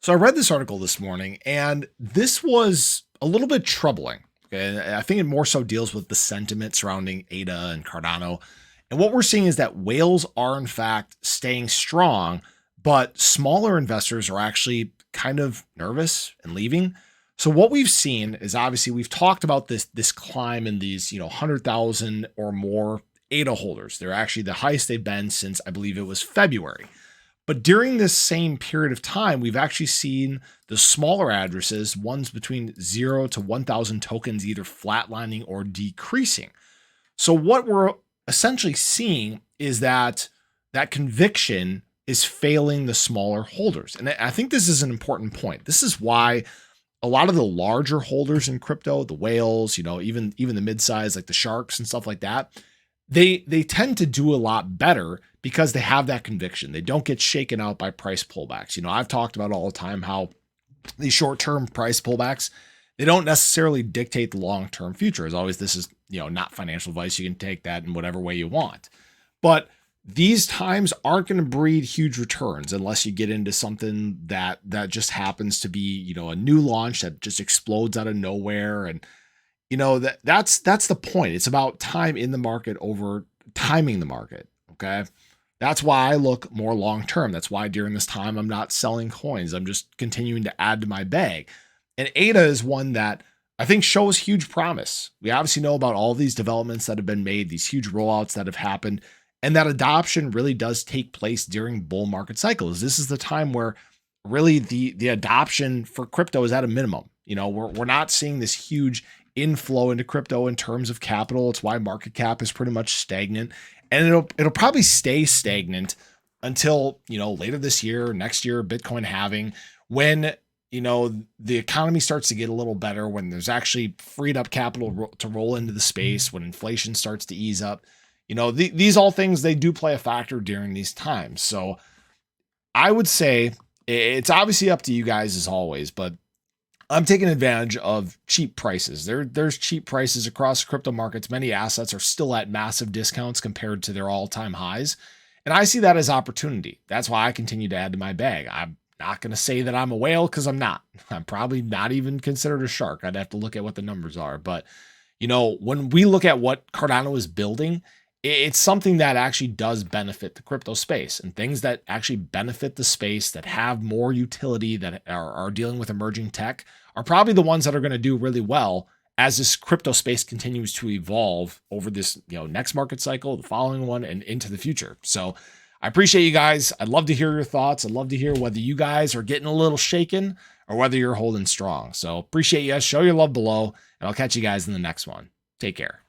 So I read this article this morning, and this was a little bit troubling. Okay, and I think it more so deals with the sentiment surrounding ADA and Cardano. And what we're seeing is that whales are in fact staying strong, but smaller investors are actually kind of nervous and leaving. So what we've seen is obviously we've talked about this climb in these 100,000 or more ADA holders. They're actually the highest they've been since I believe it was February. But during this same period of time, we've actually seen the smaller addresses, ones between 0 to 1,000 tokens, either flatlining or decreasing. So what we're essentially seeing is that conviction is failing the smaller holders. And I think this is an important point. This is why a lot of the larger holders in crypto, the whales, even the mid-size like the sharks and stuff like that, they tend to do a lot better because they have that conviction. They don't get shaken out by price pullbacks. I've talked about all the time how these short-term price pullbacks, they don't necessarily dictate the long-term future. As always, this is, not financial advice. You can take that in whatever way you want. But these times aren't going to breed huge returns unless you get into something that just happens to be, a new launch that just explodes out of nowhere. And that's the point. It's about time in the market over timing the market. Okay. That's why I look more long term. That's why during this time, I'm not selling coins. I'm just continuing to add to my bag. And ADA is one that I think shows huge promise. We obviously know about all these developments that have been made, these huge rollouts that have happened, and that adoption really does take place during bull market cycles. This is the time where really the adoption for crypto is at a minimum. We're not seeing this huge inflow into crypto in terms of capital. It's why market cap is pretty much stagnant, and it'll probably stay stagnant until later this year, next year, Bitcoin halving, when the economy starts to get a little better, when there's actually freed up capital to roll into the space, when inflation starts to ease up. These all things, they do play a factor during these times. So I would say it's obviously up to you guys as always, but I'm taking advantage of cheap prices. There's cheap prices across crypto markets. Many assets are still at massive discounts compared to their all-time highs. And I see that as opportunity. That's why I continue to add to my bag. I'm not going to say that I'm a whale because I'm not. I'm probably not even considered a shark. I'd have to look at what the numbers are. But, when we look at what Cardano is building, it's something that actually does benefit the crypto space, and things that actually benefit the space, that have more utility, that are dealing with emerging tech, are probably the ones that are going to do really well as this crypto space continues to evolve over this next market cycle, the following one, and into the future. So I appreciate you guys. I'd love to hear your thoughts. I'd love to hear whether you guys are getting a little shaken or whether you're holding strong. So appreciate you guys. Show your love below, and I'll catch you guys in the next one. Take care.